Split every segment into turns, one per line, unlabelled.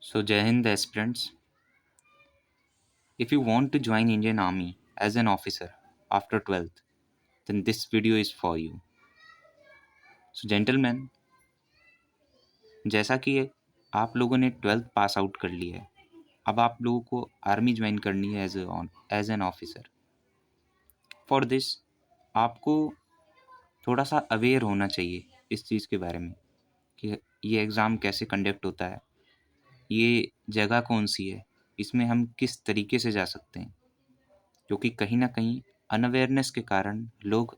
So Jai Hind aspirants, if you want to join Indian Army as an officer after 12th, then this video is for you. So gentlemen, जैसा कि आप लोगों ने 12th pass out कर लिया है, अब आप लोगों को आर्मी ज्वाइन करनी है as an officer. For this आपको थोड़ा सा अवेयर होना चाहिए इस चीज़ के बारे में कि ये एग्ज़ाम कैसे कंडक्ट होता है, ये जगह कौन सी है, इसमें हम किस तरीके से जा सकते हैं, क्योंकि कहीं ना कहीं अनअवेयरनेस के कारण लोग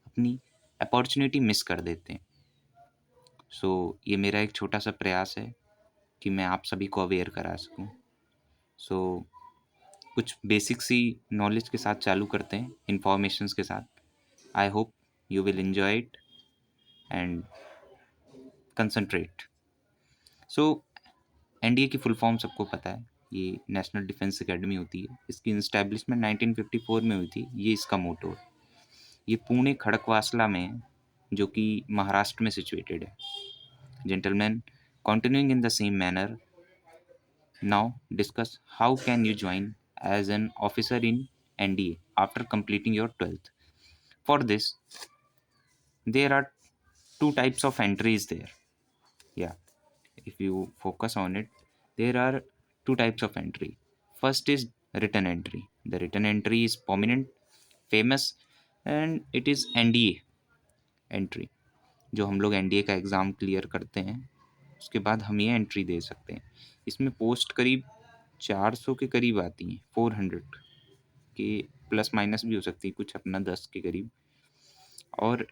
अपनी अपॉर्चुनिटी मिस कर देते हैं। सो ये मेरा एक छोटा सा प्रयास है कि मैं आप सभी को अवेयर करा सकूं। सो कुछ बेसिक सी नॉलेज के साथ चालू करते हैं, इंफॉर्मेशंस के साथ। I hope you will enjoy it and concentrate. So NDA की फुल फॉर्म सबको पता है, ये नेशनल डिफेंस एकेडमी होती है। इसकी इस्टेब्लिशमेंट 1954 में हुई थी, ये इसका मोटो है। ये पुणे खड़कवासला में है, जो कि महाराष्ट्र में सिचुएटेड है। Gentlemen, continuing in the same manner, now discuss how can you join as an officer in NDA after completing your 12th. For this, there are two types of entries there. Yeah, if you focus on it, there are two types of entry. First is written entry. The written entry is prominent, famous, and it is NDA entry. जो हम लोग NDA का exam clear करते हैं उसके बाद हम ये एंट्री दे सकते हैं। इसमें पोस्ट करीब 400 के करीब आती हैं, 400 के प्लस माइनस भी हो सकती है, कुछ अपना 10 के करीब। और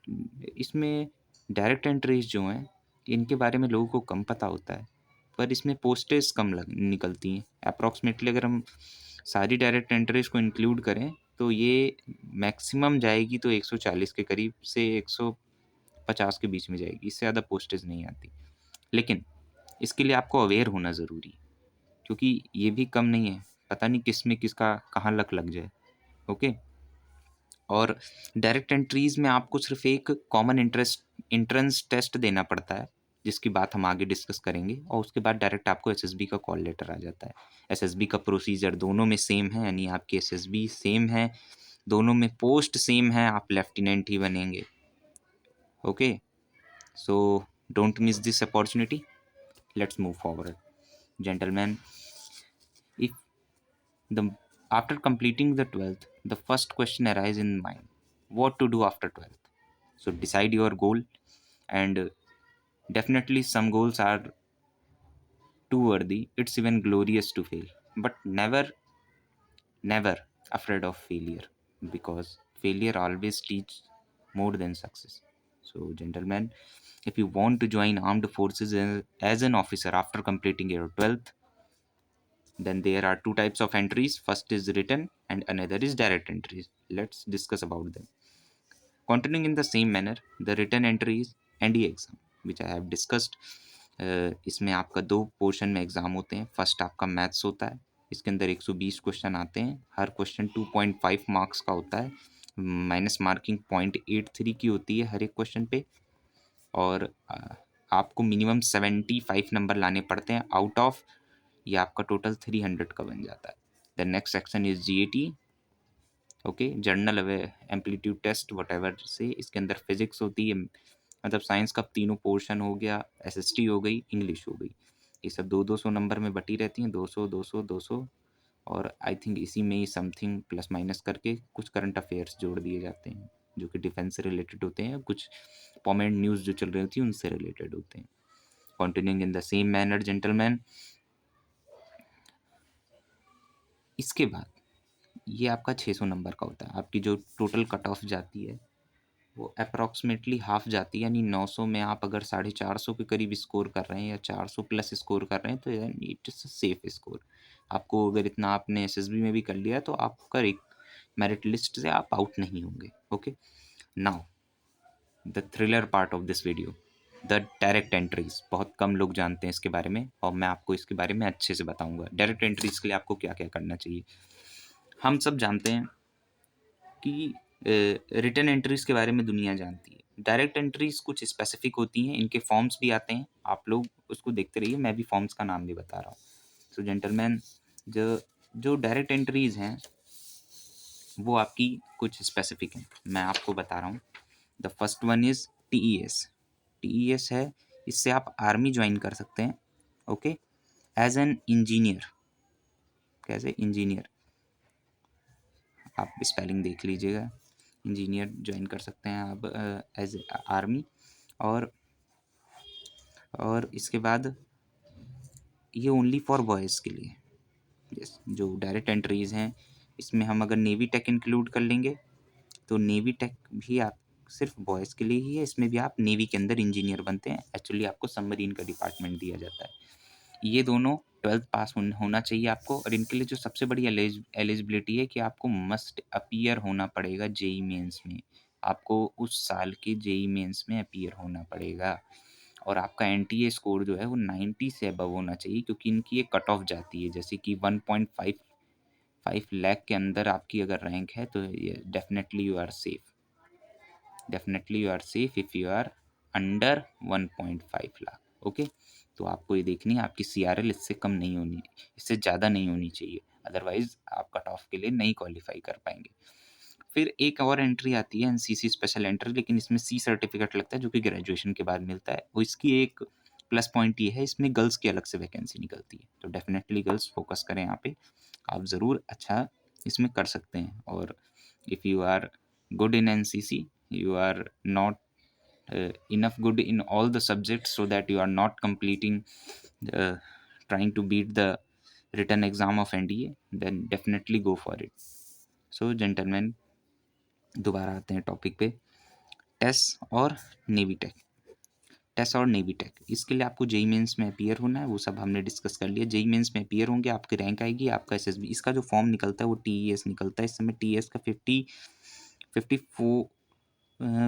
इसमें डायरेक्ट एंट्रीज जो हैं इनके बारे में लोगों को कम पता होता है, पर इसमें पोस्टेज कम निकलती हैं। अप्रॉक्सीमेटली अगर हम सारी डायरेक्ट एंट्रीज को इंक्लूड करें तो ये मैक्सिमम जाएगी तो 140 के करीब से 150 के बीच में जाएगी, इससे ज़्यादा पोस्टेज नहीं आती। लेकिन इसके लिए आपको अवेयर होना ज़रूरी है, क्योंकि ये भी कम नहीं है, पता नहीं किस में किसका कहाँ लग जाए। ओके। और डायरेक्ट एंट्रीज में आपको सिर्फ एक कॉमन इंट्रेंस टेस्ट देना पड़ता है, जिसकी बात हम आगे डिस्कस करेंगे। और उसके बाद डायरेक्ट आपको एसएसबी का कॉल लेटर आ जाता है। एसएसबी का प्रोसीजर दोनों में सेम है, यानी आपकी एसएसबी सेम है, दोनों में पोस्ट सेम है, आप लेफ्टिनेंट ही बनेंगे। Okay, so don't miss this opportunity. Let's move forward. Gentlemen, if the after completing the 12th, the first question arises in mind: what to do after 12th? So decide your goal, and definitely some goals are too worthy. It's even glorious to fail, but never afraid of failure, because failure always teaches more than success. So, gentlemen, if you want to join armed forces as an officer after completing your 12th, then there are two types of entries. First is written and another is direct entries. Let's discuss about them. Continuing in the same manner, the written entry is NDA exam, which I have discussed. इसमें आपका दो portion में exam होते हैं। First आपका maths होता है, इसके अंदर 120 क्वेश्चन आते हैं। हर क्वेश्चन 2.5 मार्क्स का होता है, माइनस मार्किंग 0.83 की होती है हर एक क्वेश्चन पे। और आपको मिनिमम 75 नंबर लाने पड़ते हैं आउट ऑफ, ये आपका टोटल 300 का बन जाता है। The next section is GAT. Okay, general aptitude test whatever say. इसके अंदर फिजिक्स होती है, मतलब साइंस का तीनों पोर्शन हो गया, एसएसटी हो गई, इंग्लिश हो गई। ये सब 200 नंबर में बटी रहती हैं, 200 200 200। और आई थिंक इसी में ही समथिंग प्लस माइनस करके कुछ करंट अफेयर्स जोड़ दिए जाते हैं, जो कि डिफेंस से रिलेटेड होते हैं, कुछ परमानेंट न्यूज़ जो चल रही होती है उनसे रिलेटेड होते हैं। Continuing in the same manner gentleman, इसके बाद ये आपका 600 नंबर का होता है। आपकी जो टोटल कट ऑफ जाती है वो अप्रॉक्सीमेटली हाफ जाती है, यानी 900 में आप अगर 450 के करीब स्कोर कर रहे हैं या 400 प्लस स्कोर कर रहे हैं तो it is a safe score. आपको अगर इतना आपने एसएसबी में भी कर लिया तो आपका एक मेरिट लिस्ट से आप आउट नहीं होंगे। Okay, now the thriller part of this video, the direct entries. बहुत कम लोग जानते हैं इसके बारे में, और मैं आपको इसके बारे में अच्छे से बताऊंगा डायरेक्ट एंट्रीज के लिए आपको क्या क्या करना चाहिए। हम सब जानते हैं कि रिटर्न एंट्रीज के बारे में दुनिया जानती है, डायरेक्ट एंट्रीज कुछ स्पेसिफिक होती हैं, इनके फॉर्म्स भी आते हैं, आप लोग उसको देखते रहिए, मैं भी फॉर्म्स का नाम भी बता रहा हूँ। सो जेंटलमैन, जो जो डायरेक्ट एंट्रीज हैं वो आपकी कुछ स्पेसिफिक हैं, मैं आपको बता रहा हूँ। The first one is TES. TES है, इससे आप आर्मी ज्वाइन कर सकते हैं, ओके, एज एन इंजीनियर। कैसे इंजीनियर, आप स्पेलिंग देख लीजिएगा, इंजीनियर ज्वाइन कर सकते हैं आप एज आर्मी। और इसके बाद ये ओनली फॉर बॉयज़ के लिए। यस, जो डायरेक्ट एंट्रीज हैं इसमें हम अगर नेवी टेक इंक्लूड कर लेंगे तो नेवी टेक भी आप सिर्फ बॉयज़ के लिए ही है, इसमें भी आप नेवी के अंदर इंजीनियर बनते हैं। एक्चुअली आपको सबमरीन का डिपार्टमेंट दिया जाता है। ये दोनों 12th पास होना चाहिए आपको, और इनके लिए जो सबसे बड़ी एलिजिबिलिटी है कि आपको मस्ट अपीयर होना पड़ेगा जेई मेंस में। आपको उस साल के जेई मेंस में अपीयर होना पड़ेगा, और आपका एनटीए स्कोर जो है वो 90 से अबव होना चाहिए, क्योंकि इनकी एक कट ऑफ जाती है, जैसे कि 1.55 लाख के अंदर आपकी अगर रैंक है तो definitely you are safe. Definitely you are safe if you are under 1.5 lakh, okay. तो आपको ये देखनी है आपकी सीआरएल इससे कम नहीं होनी, इससे ज़्यादा नहीं होनी चाहिए, अदरवाइज आप कट ऑफ के लिए नहीं क्वालिफाई कर पाएंगे। फिर एक और एंट्री आती है एनसीसी स्पेशल एंट्री, लेकिन इसमें सी सर्टिफिकेट लगता है जो कि ग्रेजुएशन के बाद मिलता है। वो इसकी एक प्लस पॉइंट ये है, इसमें गर्ल्स की अलग से वैकेंसी निकलती है, तो डेफिनेटली गर्ल्स फोकस करें यहाँ पे, आप ज़रूर अच्छा इसमें कर सकते हैं। और if you are good in NCC, you are not enough good in all the subjects so that you are not completing trying to beat the written exam of NDA, then definitely go for it. So gentlemen, दोबारा आते हैं topic पे, टेस और navy take. टेस और navy take, इसके लिए आपको JEE mains में अपीयर होना है, वो सब हमने डिस्कस कर लिया। जेई मेंस में अपीयर होंगे, आपकी रैंक आएगी, आपका एसएसबी, इसका जो फॉर्म निकलता है वो टीईएस निकलता है। इस समय टीईएस का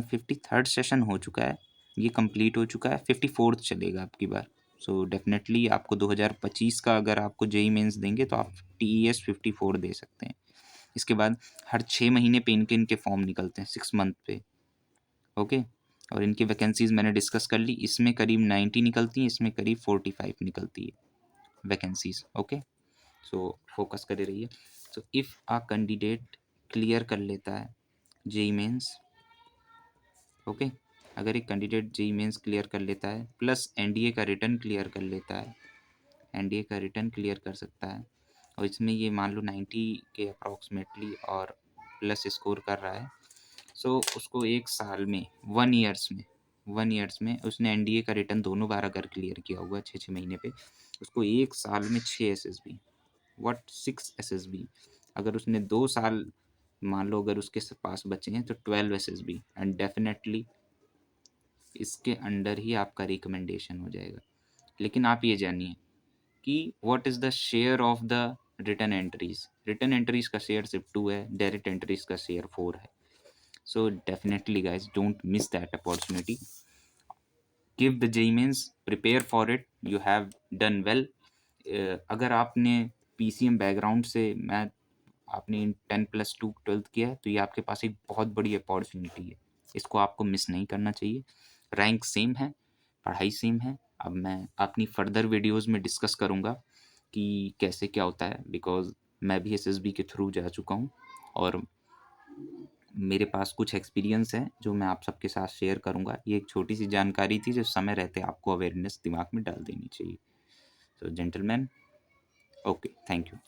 53rd सेशन हो चुका है, ये कंप्लीट हो चुका है, 54th चलेगा आपकी बार। सो डेफिनेटली आपको 2025 का अगर आपको जेई मेंस देंगे तो आप टीईएस 54 दे सकते हैं। इसके बाद हर 6 महीने पे इनके फॉर्म निकलते हैं, 6 मंथ पे, ओके। और इनकी वैकेंसीज मैंने डिस्कस कर ली, इसमें करीब 90 निकलती हैं, इसमें करीब 45 निकलती है वैकेंसीज, ओके। सो फोकस करे रहिए। So if a candidate clear कर लेता है जेई मेंस, ओके, अगर एक कैंडिडेट जेई मेंस क्लियर कर लेता है प्लस एनडीए का रिटर्न क्लियर कर लेता है, एनडीए का रिटर्न क्लियर कर सकता है, और इसमें ये मान लो 90 के अप्रॉक्सीमेटली और प्लस स्कोर कर रहा है, सो उसको एक साल में 1 ईयर्स में उसने एनडीए का रिटर्न दोनों बार अगर क्लियर किया हुआ 6 महीने पे, उसको एक साल में 6 एसएसबी, 6 एसएसबी, अगर उसने 2 साल मान लो अगर उसके पास बचे हैं तो 12 एसएसबी, एंड डेफिनेटली इसके अंडर ही आपका रिकमेंडेशन हो जाएगा। लेकिन आप ये जानिए कि what is the share of the return entries. Return entries का शेयर सिर्फ 2 है, डायरेक्ट एंट्रीज का शेयर 4 है। So definitely guys don't miss that opportunity, give the JEE mains, prepare for it, you have done well. अगर आपने PCM background से math आपने 10+2 12th किया है तो ये आपके पास एक बहुत बड़ी अपॉर्चुनिटी है, इसको आपको मिस नहीं करना चाहिए। रैंक सेम है, पढ़ाई सेम है। अब मैं अपनी फर्दर वीडियोस में डिस्कस करूँगा कि कैसे क्या होता है, बिकॉज मैं भी एसएसबी के थ्रू जा चुका हूँ और मेरे पास कुछ एक्सपीरियंस है जो मैं आप सबके साथ शेयर करूँगा। ये एक छोटी सी जानकारी थी जो समय रहते आपको अवेयरनेस दिमाग में डाल देनी चाहिए। तो जेंटलमैन, ओके, थैंक यू।